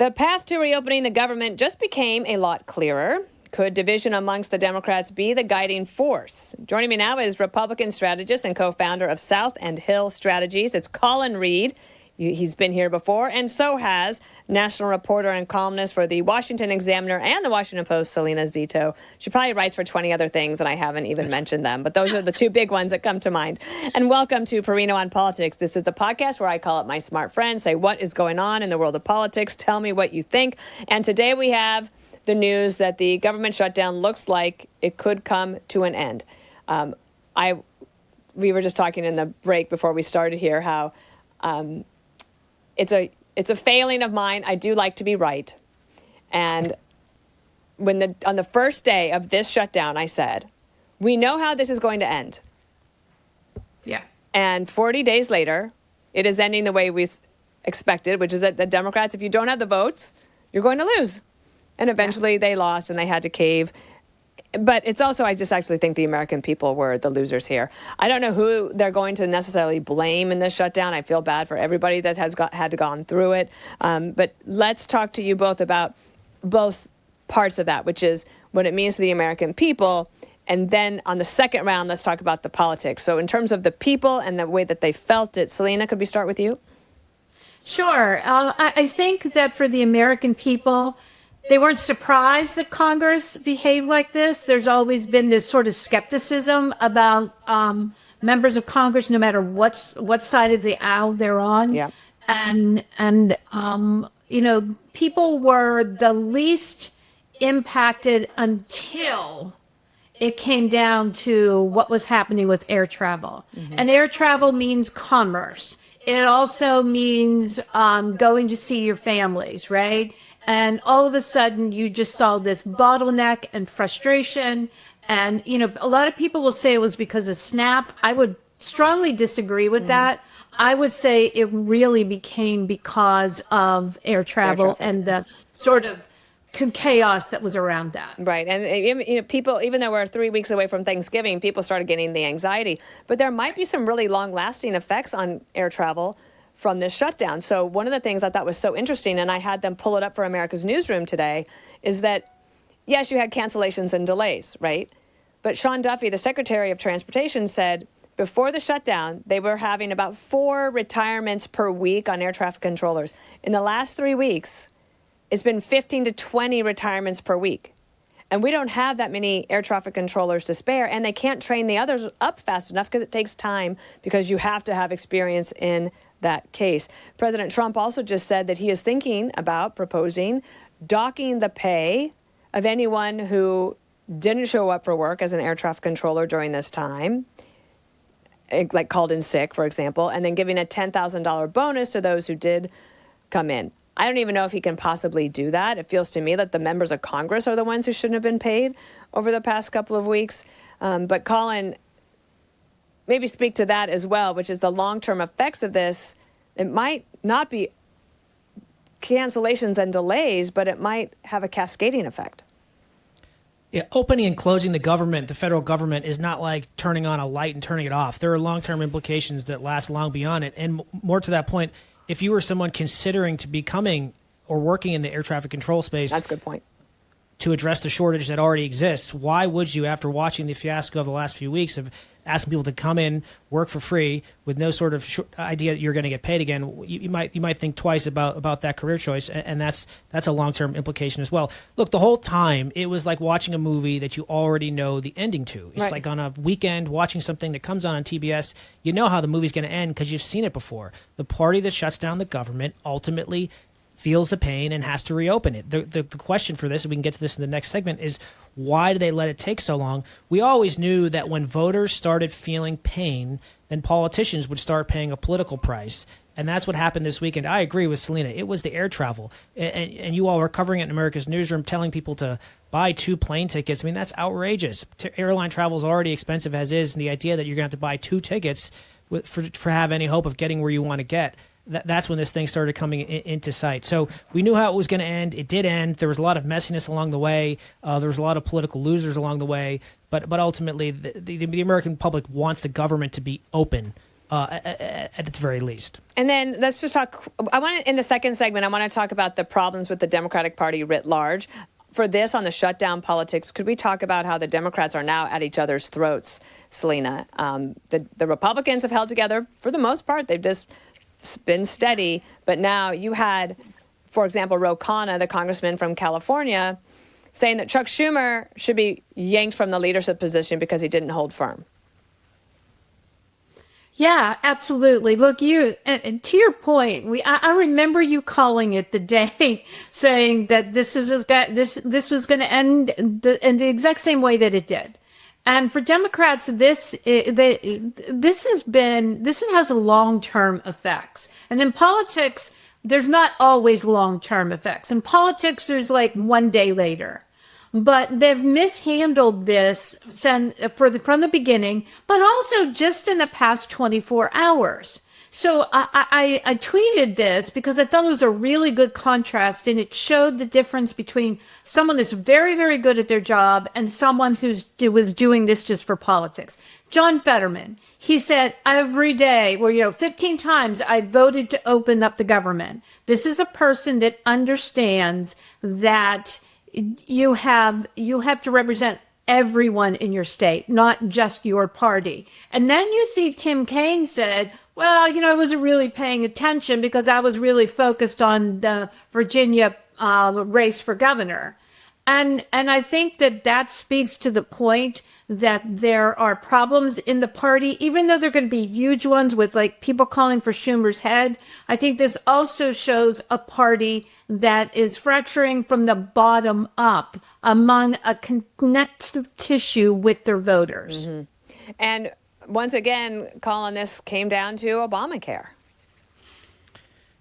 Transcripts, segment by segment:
The path to reopening the government just became a lot clearer. Could division amongst the Democrats be the guiding force? Joining me now is Republican strategist and co-founder of South and Hill Strategies. It's Colin Reed. He's been here before, and so has national reporter and columnist for the Washington Examiner and the Washington Post, Salena Zito. She probably writes for 20 other things, and I haven't even mentioned them, but those are the two big ones that come to mind. And welcome to Perino on Politics. This is the podcast where I call up my smart friends, say what is going on in the world of politics, tell me what you think. And today we have the news that the government shutdown looks like it could come to an end. We were just talking in the break before we started here how it's a failing of mine. I do like to be right. And on the first day of this shutdown, I said, we know how this is going to end. Yeah. And 40 days later, it is ending the way we expected, which is that the Democrats, if you don't have the votes, you're going to lose. And eventually they lost and they had to cave. But it's also, I just actually think the American people were the losers here. I don't know who they're going to necessarily blame in this shutdown. I feel bad for everybody that has had to gone through it. But let's talk to you both about both parts of that, which is what it means to the American people. And then on the second round, let's talk about the politics. So in terms of the people and the way that they felt it, Salena, could we start with you? Sure. I think that for the American people, they weren't surprised that Congress behaved like this. There's always been this sort of skepticism about members of Congress, no matter what side of the aisle they're on. Yeah. And people were the least impacted until it came down to what was happening with air travel. Mm-hmm. And air travel means commerce. It also means going to see your families, right? And all of a sudden, you just saw this bottleneck and frustration. And, a lot of people will say it was because of SNAP. I would strongly disagree with that. I would say it really became because of air travel and the sort of chaos that was around that. Right. And people, even though we're 3 weeks away from Thanksgiving, people started getting the anxiety. But there might be some really long-lasting effects on air travel from this shutdown. So one of the things I thought was so interesting, and I had them pull it up for America's Newsroom today, is that, yes, you had cancellations and delays, right? But Sean Duffy, the Secretary of Transportation, said before the shutdown, they were having about 4 retirements per week on air traffic controllers. In the last 3 weeks, it's been 15 to 20 retirements per week. And we don't have that many air traffic controllers to spare, and they can't train the others up fast enough because it takes time, because you have to have experience in that case. President Trump also just said that he is thinking about proposing docking the pay of anyone who didn't show up for work as an air traffic controller during this time, like called in sick, for example, and then giving a $10,000 bonus to those who did come in. I don't even know if he can possibly do that. It feels to me that the members of Congress are the ones who shouldn't have been paid over the past couple of weeks. But Colin, maybe speak to that as well, which is the long-term effects of this. It might not be cancellations and delays, but it might have a cascading effect. Yeah, opening and closing the government, the federal government, is not like turning on a light and turning it off. There are long-term implications that last long beyond it. And more to that point, if you were someone considering to becoming or working in the air traffic control space, that's a good point, to address the shortage that already exists, why would you, after watching the fiasco of the last few weeks of asking people to come in, work for free with no sort of idea that you're going to get paid again, you might think twice about that career choice, and that's a long-term implication as well. Look, the whole time it was like watching a movie that you already know the ending to. It's like on a weekend watching something that comes on TBS. You know how the movie's going to end because you've seen it before. The party that shuts down the government ultimately feels the pain and has to reopen it. The question for this, and we can get to this in the next segment, is why did they let it take so long? We always knew that when voters started feeling pain, then politicians would start paying a political price. And that's what happened this weekend. I agree with Salena. It was the air travel. And you all were covering it in America's Newsroom, telling people to buy 2 plane tickets. I mean, that's outrageous. Airline travel is already expensive as is, and the idea that you're going to have to buy 2 tickets for have any hope of getting where you want to get, that's when this thing started coming into sight. So we knew how it was going to end. It did end. There was a lot of messiness along the way. There was a lot of political losers along the way. But ultimately, the American public wants the government to be open. at the very least. And then let's just talk. In the second segment, I want to talk about the problems with the Democratic Party writ large. For this, on the shutdown politics, could we talk about how the Democrats are now at each other's throats, Salena? The Republicans have held together for the most part. They've just been steady. But now you had, for example, Ro Khanna, the congressman from California, saying that Chuck Schumer should be yanked from the leadership position because he didn't hold firm. Yeah, absolutely. Look, and to your point, I remember you calling it the day, saying that this was going to end in the exact same way that it did. And for Democrats, this has long-term effects. And in politics, there's not always long-term effects. In politics, there's like one day later. But they've mishandled this from the beginning, but also just in the past 24 hours. So I tweeted this because I thought it was a really good contrast, and it showed the difference between someone that's very, very good at their job and someone who was doing this just for politics. John Fetterman, he said every day, 15 times I voted to open up the government. This is a person that understands that you have to represent everyone in your state, not just your party. And then you see Tim Kaine said, well, I wasn't really paying attention because I was really focused on the Virginia race for governor. And I think that speaks to the point that there are problems in the party, even though they're going to be huge ones with like people calling for Schumer's head. I think this also shows a party that is fracturing from the bottom up among a connective tissue with their voters. Mm-hmm. And once again, Colin, this came down to Obamacare.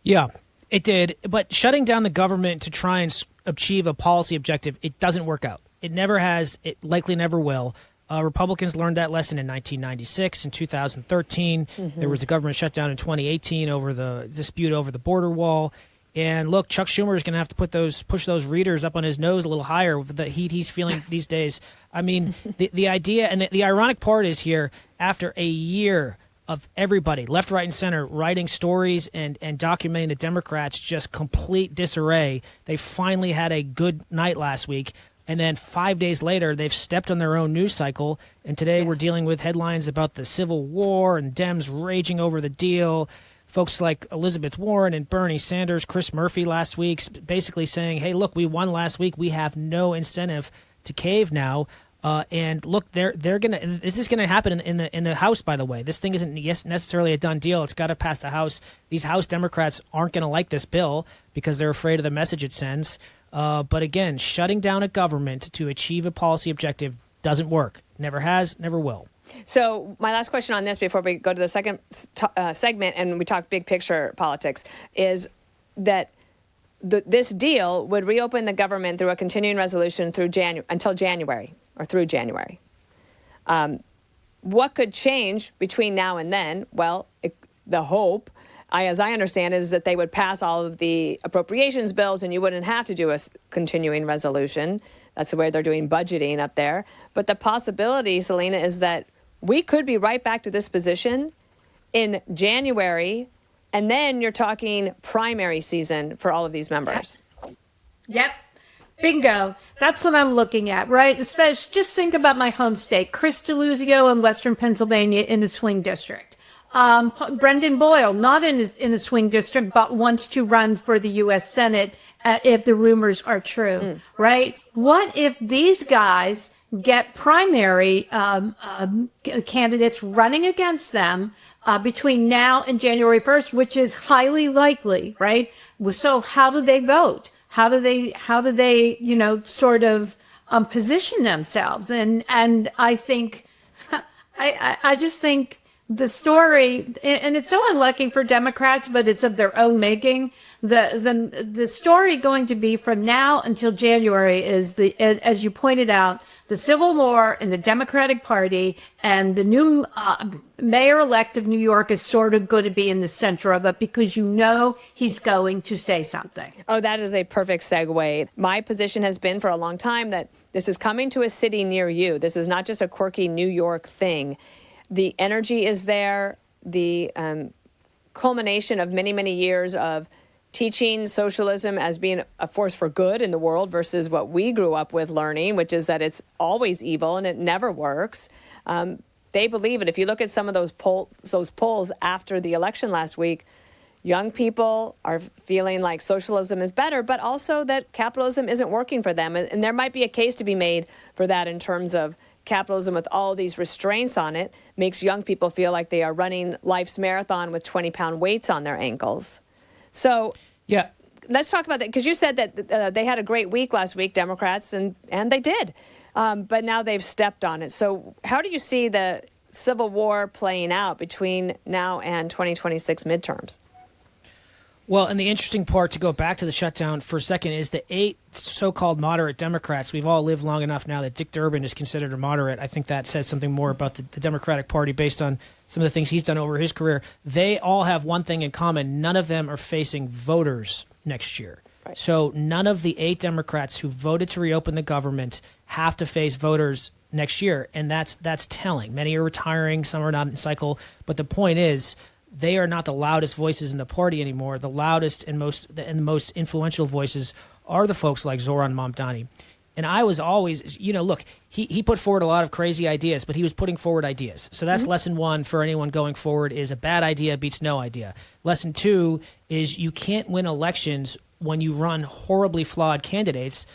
Yeah, it did. But shutting down the government to try and achieve a policy objective, it doesn't work out. It never has. It likely never will. Republicans learned that lesson in 1996, in 2013. Mm-hmm. There was a government shutdown in 2018 over the dispute over the border wall. And look, Chuck Schumer is going to have to push those readers up on his nose a little higher with the heat he's feeling these days. I mean, the idea and the ironic part is here, after a year of everybody, left, right, and center, writing stories and documenting the Democrats' just complete disarray, they finally had a good night last week. And then 5 days later, they've stepped on their own news cycle. And today we're dealing with headlines about the Civil War and Dems raging over the deal. Folks like Elizabeth Warren and Bernie Sanders, Chris Murphy last week, basically saying, hey, look, we won last week. We have no incentive to cave now. And look, they're going to, this is going to happen in the House, by the way. This thing isn't necessarily a done deal. It's got to pass the House. These House Democrats aren't going to like this bill because they're afraid of the message it sends. But again, shutting down a government to achieve a policy objective doesn't work. Never has, never will. So my last question on this before we go to the second segment and we talk big picture politics is that this deal would reopen the government through a continuing resolution through until January or through January. What could change between now and then? Well, the hope, as I understand it, is that they would pass all of the appropriations bills and you wouldn't have to do a continuing resolution. That's the way they're doing budgeting up there. But the possibility, Salena, is that we could be right back to this position in January, and then you're talking primary season for all of these members. Yep. Bingo. That's what I'm looking at, right? Especially, just think about my home state, Chris DeLuzio in Western Pennsylvania in the swing district. Brendan Boyle, not in the swing district, but wants to run for the U.S. Senate if the rumors are true, right? What if these guys get primary candidates running against them between now and January 1st, which is highly likely, right? So how do they vote? How do they sort of position themselves? And I think, I just think the story, and it's so unlucky for Democrats, but it's of their own making. The story going to be from now until January is as you pointed out, the Civil War in the Democratic Party, and the new mayor-elect of New York is sort of going to be in the center of it because he's going to say something. Oh, that is a perfect segue. My position has been for a long time that this is coming to a city near you. This is not just a quirky New York thing. The energy is there. the culmination of many, many years of teaching socialism as being a force for good in the world versus what we grew up with learning, which is that it's always evil and it never works. They believe it. If you look at some of those polls after the election last week, young people are feeling like socialism is better, but also that capitalism isn't working for them. And there might be a case to be made for that in terms of capitalism with all these restraints on it makes young people feel like they are running life's marathon with 20-pound weights on their ankles. So yeah, let's talk about that, because you said that they had a great week last week, Democrats, and they did. But now they've stepped on it. So how do you see the Civil War playing out between now and 2026 midterms? Well, and the interesting part, to go back to the shutdown for a second, is the 8 so-called moderate Democrats. We've all lived long enough now that Dick Durbin is considered a moderate. I think that says something more about the Democratic Party based on some of the things he's done over his career. They all have one thing in common. None of them are facing voters next year. Right. So none of the 8 Democrats who voted to reopen the government have to face voters next year, and that's telling. Many are retiring, some are not in cycle, but the point is, they are not the loudest voices in the party anymore. The loudest and most influential voices are the folks like Zoran Mamdani. And I was always, look, he put forward a lot of crazy ideas, but he was putting forward ideas. So that's lesson 1 for anyone going forward, is a bad idea beats no idea. Lesson 2 is you can't win elections when you run horribly flawed candidates,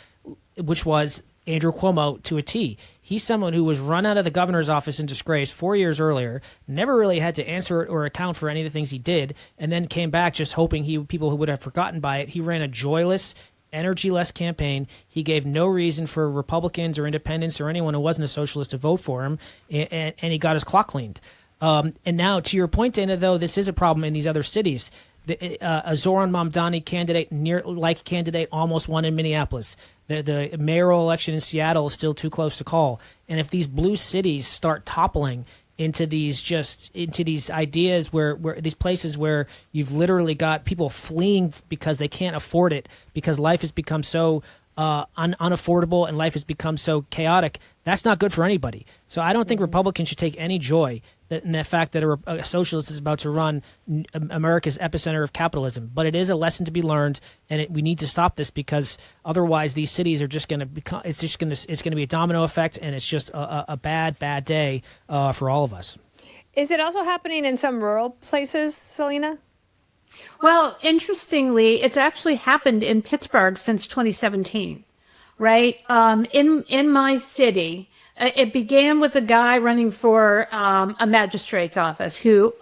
which was Andrew Cuomo to a T. He's someone who was run out of the governor's office in disgrace 4 years earlier, never really had to answer or account for any of the things he did, and then came back just hoping people who would have forgotten by it. He ran a joyless, energy-less campaign. He gave no reason for Republicans or independents or anyone who wasn't a socialist to vote for him, and he got his clock cleaned. And now, to your point, Dana, though, this is a problem in these other cities. A Zoran Mamdani candidate almost won in Minneapolis. The mayoral election in Seattle is still too close to call. And if these blue cities start toppling into these ideas where these places where you've literally got people fleeing because they can't afford it, because life has become so unaffordable and life has become so chaotic, that's not good for anybody. So I don't think Republicans should take any joy in the fact that a socialist is about to run America's epicenter of capitalism. But it is a lesson to be learned, and we need to stop this, because otherwise these cities are just going to become. It's going to be a domino effect, and it's just a bad day for all of us. Is it also happening in some rural places, Salena? Well, interestingly, it's actually happened in Pittsburgh since 2017, right? In my city, it began with a guy running for a magistrate's office who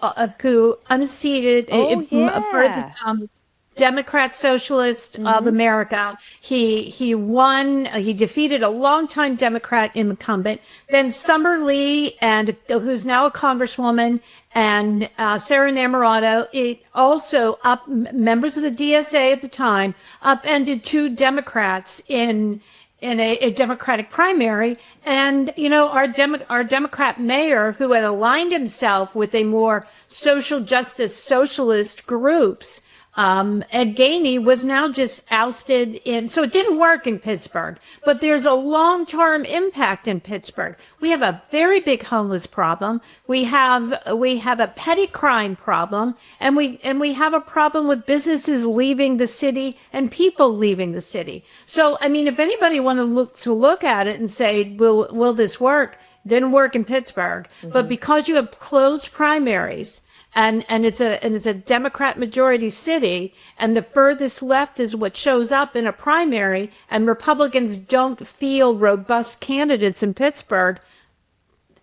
unseated for the Democrat Socialist of America. He won. He defeated a longtime Democrat incumbent. Then Summer Lee, who's now a congresswoman, and Sarah Namarato, also members of the DSA at the time, upended 2 Democrats in a Democratic primary. And, our Democrat mayor, who had aligned himself with a more social justice socialist groups, Ed Gainey, was now just ousted so it didn't work in Pittsburgh, but there's a long-term impact in Pittsburgh. We have a very big homeless problem. We have a petty crime problem, and we have a problem with businesses leaving the city and people leaving the city. So, I mean, if anybody want to look at it and say, will this work? Didn't work in Pittsburgh, but because you have closed primaries, and it's a Democrat majority city, and the furthest left is what shows up in a primary, and Republicans don't feel robust candidates in Pittsburgh,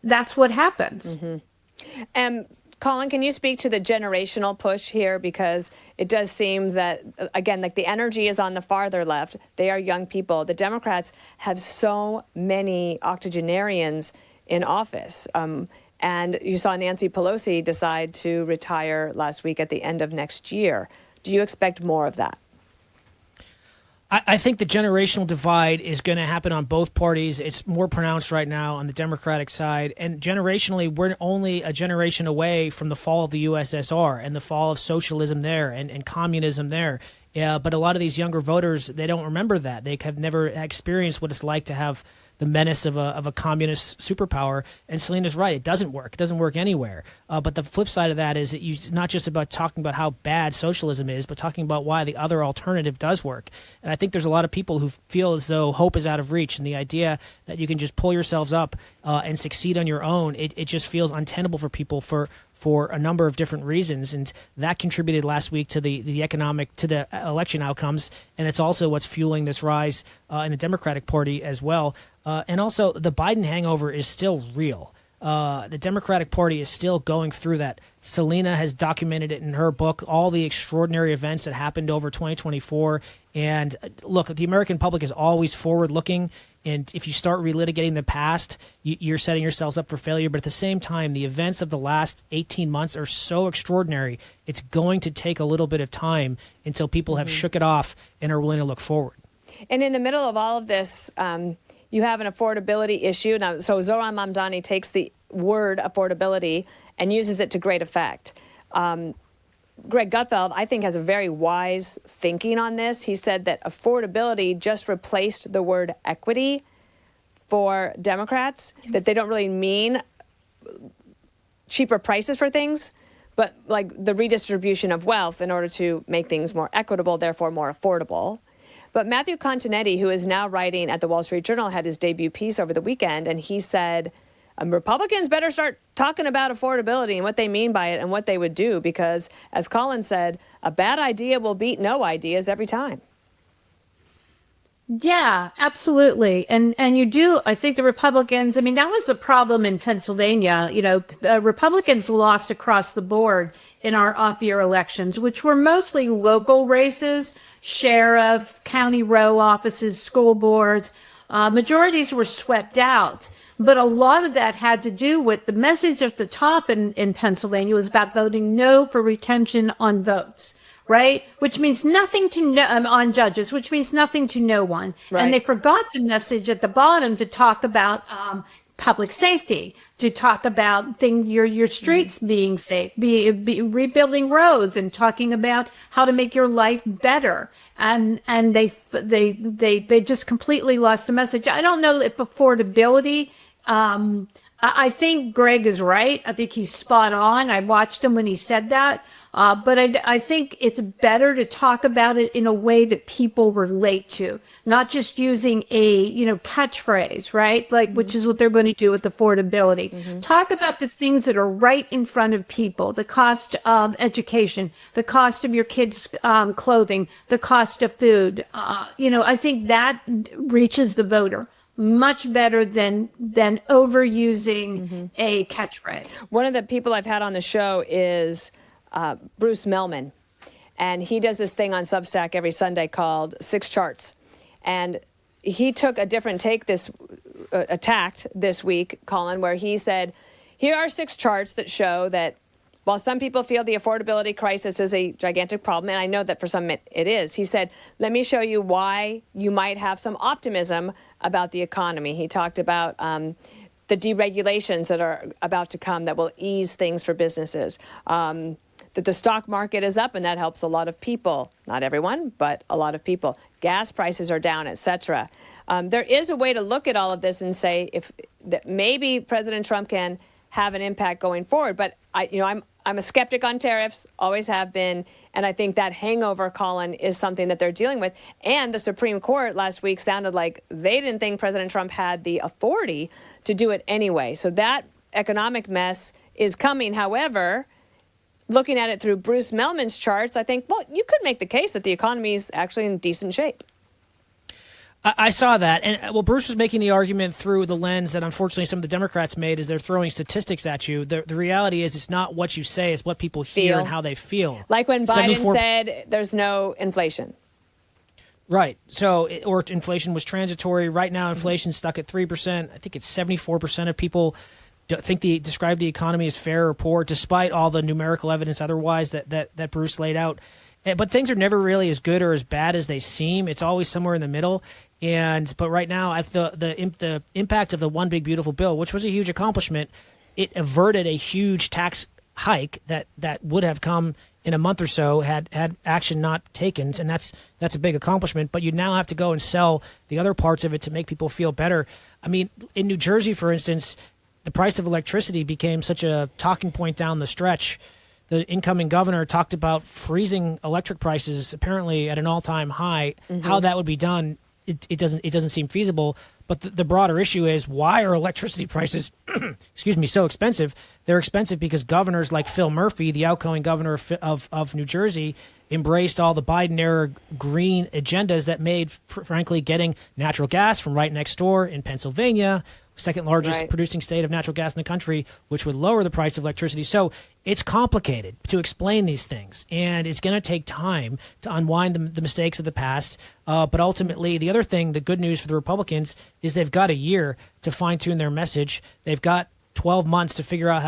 that's what happens. Colin, can you speak to the generational push here? Because it does seem that, again, like the energy is on the farther left. They are young people. The Democrats have so many octogenarians in office. And you saw Nancy Pelosi decide to retire last week at the end of next year. Do you expect more of that? I think the generational divide is going to happen on both parties. It's more pronounced right now on the Democratic side. And generationally, we're only a generation away from the fall of the USSR and the fall of socialism there and communism there. But a lot of these younger voters, they don't remember that. They have never experienced what it's like to have the menace of a communist superpower. And Selena's right; it doesn't work. It doesn't work anywhere. But the flip side of that is that it's not just about talking about how bad socialism is, but talking about why the other alternative does work. And I think there's a lot of people who feel as though hope is out of reach, and the idea that you can just pull yourselves up and succeed on your own, it just feels untenable for people for a number of different reasons, and that contributed last week to the election outcomes, and it's also what's fueling this rise in the Democratic Party as well. And also, the Biden hangover is still real. The Democratic Party is still going through that. Salena has documented it in her book, all the extraordinary events that happened over 2024. And look, the American public is always forward-looking. And if you start relitigating the past, you're setting yourselves up for failure. But at the same time, the events of the last 18 months are so extraordinary, it's going to take a little bit of time until people have shook it off and are willing to look forward. And in the middle of all of this, you have an affordability issue. Now, so Zoran Mamdani takes the word affordability and uses it to great effect. Greg Gutfeld, I think, has a very wise thinking on this. He said that affordability just replaced the word equity for Democrats, that they don't really mean cheaper prices for things, but like the redistribution of wealth in order to make things more equitable, therefore more affordable. But Matthew Continetti, who is now writing at the Wall Street Journal, had his debut piece over the weekend, and he said, Republicans better start talking about affordability and what they mean by it and what they would do, because, as Colin said, a bad idea will beat no ideas every time. Yeah, absolutely. And you do, I think the Republicans, I mean, that was the problem in Pennsylvania. You know, Republicans lost across the board in our off-year elections, which were mostly local races, sheriff, county row offices, school boards. Majorities were swept out. But a lot of that had to do with the message at the top in Pennsylvania was about voting no for retention on votes, right? Which means nothing to no, on judges, which means nothing to no one. Right. And they forgot the message at the bottom to talk about public safety, to talk about things, your streets being safe, be rebuilding roads, and talking about how to make your life better. And they just completely lost the message. I don't know if affordability. I think Greg is right. I think he's spot on. I watched him when he said that. But I think it's better to talk about it in a way that people relate to, not just using a, catchphrase, right? Like, which is what they're going to do with affordability. Talk about the things that are right in front of people, the cost of education, the cost of your kids' clothing, the cost of food. I think that reaches the voter much better than overusing a catchphrase. One of the people I've had on the show is Bruce Melman, and he does this thing on Substack every Sunday called Six Charts, and he took a different take attacked this week, Colin, where he said, here are 6 charts that show that while some people feel the affordability crisis is a gigantic problem, and I know that for some it is, he said, let me show you why you might have some optimism about the economy. He talked about the deregulations that are about to come that will ease things for businesses, that the stock market is up, and that helps a lot of people. Not everyone, but a lot of people. Gas prices are down, etc. There is a way to look at all of this and say that maybe President Trump can have an impact going forward. But I'm a skeptic on tariffs, always have been, and I think that hangover, Colin, is something that they're dealing with. And the Supreme Court last week sounded like they didn't think President Trump had the authority to do it anyway. So that economic mess is coming. However, looking at it through Bruce Melman's charts, I think, well, you could make the case that the economy is actually in decent shape. I saw that. And, Bruce was making the argument through the lens that unfortunately some of the Democrats made is they're throwing statistics at you. The reality is it's not what you say, it's what people hear and how they feel. Like when Biden said there's no inflation. Right. So, or inflation was transitory. Right now, inflation's stuck at 3%. I think it's 74% of people describe the economy as fair or poor, despite all the numerical evidence otherwise that Bruce laid out. But things are never really as good or as bad as they seem. It's always somewhere in the middle. But right now, the impact of the One Big Beautiful Bill, which was a huge accomplishment, it averted a huge tax hike that would have come in a month or so had action not taken, and that's a big accomplishment. But you now have to go and sell the other parts of it to make people feel better. I mean, in New Jersey, for instance, the price of electricity became such a talking point down the stretch. The incoming governor talked about freezing electric prices apparently at an all-time high. How that would be done, it doesn't seem feasible. But the broader issue is, why are electricity prices, so expensive? They're expensive because governors like Phil Murphy, the outgoing governor of New Jersey, embraced all the Biden-era green agendas that made, frankly, getting natural gas from right next door in Pennsylvania, second largest producing state of natural gas in the country, which would lower the price of electricity. So it's complicated to explain these things, and it's going to take time to unwind the mistakes of the past. But ultimately, the other thing, the good news for the Republicans, is they've got a year to fine-tune their message. They've got 12 months to figure out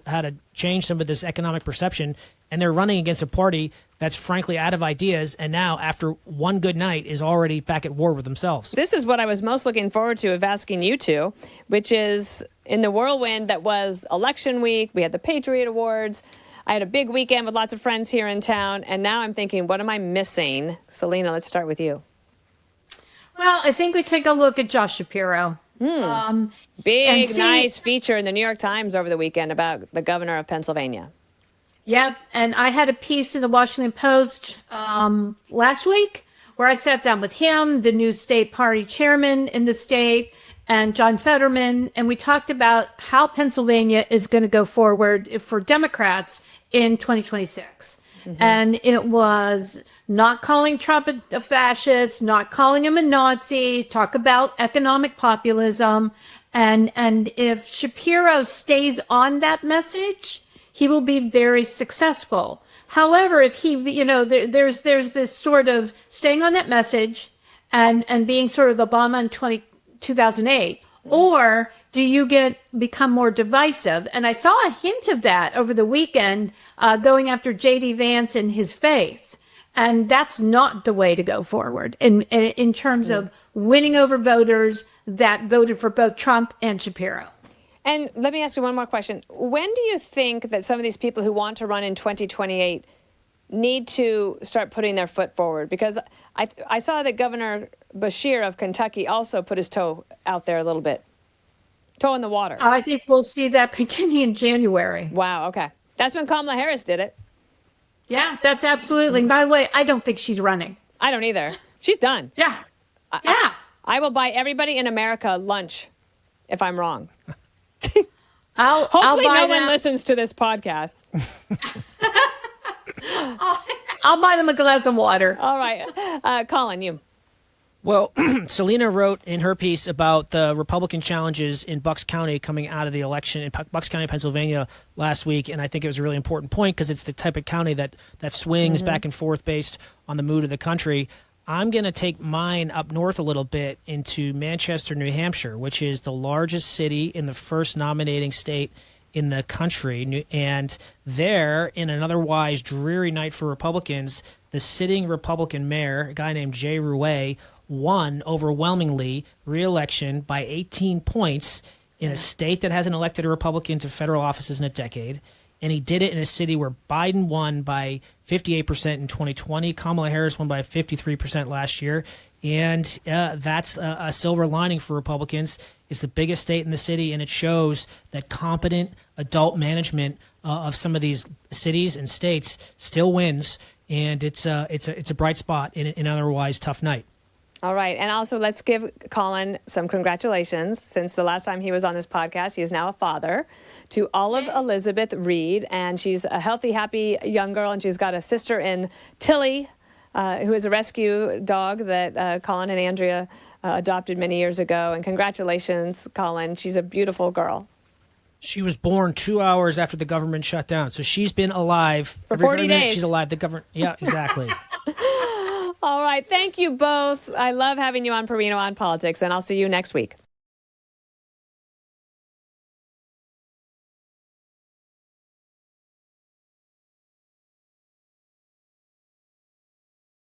how to change some of this economic perception, and they're running against a party that's frankly out of ideas, and now, after one good night, is already back at war with themselves. This is what I was most looking forward to of asking you two, which is in the whirlwind that was election week. We had the Patriot Awards. I had a big weekend with lots of friends here in town, and now I'm thinking, what am I missing? Selena, let's start with you. Well, I think we take a look at Josh Shapiro. Big, nice feature in the New York Times over the weekend about the governor of Pennsylvania. Yep, and I had a piece in the Washington Post last week where I sat down with him, the new state party chairman in the state, and John Fetterman, and we talked about how Pennsylvania is going to go forward for Democrats in 2026. And it was not calling Trump a fascist, not calling him a Nazi, talk about economic populism. And if Shapiro stays on that message, he will be very successful. However, if he, there's this sort of staying on that message and being sort of Obama in 2008, or do you become more divisive? And I saw a hint of that over the weekend, going after J.D. Vance and his faith. And that's not the way to go forward in terms of winning over voters that voted for both Trump and Shapiro. And let me ask you one more question. When do you think that some of these people who want to run in 2028 need to start putting their foot forward? Because I saw that Governor Beshear of Kentucky also put his toe out there a little bit. Toe in the water. I think we'll see that beginning in January. Wow, okay. That's when Kamala Harris did it. Yeah, that's absolutely. By the way, I don't think she's running. I don't either. She's done. Yeah. I will buy everybody in America lunch if I'm wrong. I'll Hopefully buy no one listens to this podcast. I'll buy them a glass of water. All right. Colin, you. Well, Selena wrote in her piece about the Republican challenges in Bucks County coming out of the election in Bucks County, Pennsylvania last week. And I think it was a really important point because it's the type of county that swings back and forth based on the mood of the country. I'm going to take mine up north a little bit into Manchester, New Hampshire, which is the largest city in the first nominating state in the country. And there, in an otherwise dreary night for Republicans, the sitting Republican mayor, a guy named Jay Rouet, won overwhelmingly re-election by 18 points in a state that hasn't elected a Republican to federal offices in a decade. And he did it in a city where Biden won by 58% in 2020. Kamala Harris won by 53% last year. And that's a silver lining for Republicans. It's the biggest state in the city, and it shows that competent adult management of some of these cities and states still wins. And it's a bright spot in an otherwise tough night. All right. And also, let's give Colin some congratulations. Since the last time he was on this podcast, he is now a father to Olive Elizabeth Reed. And she's a healthy, happy young girl. And she's got a sister in Tilly, who is a rescue dog that Colin and Andrea adopted many years ago. And congratulations, Colin. She's a beautiful girl. She was born 2 hours after the government shut down. So she's been alive. For 40 days. She's alive. The government. Yeah, exactly. All right. Thank you both. I love having you on Perino on Politics, and I'll see you next week.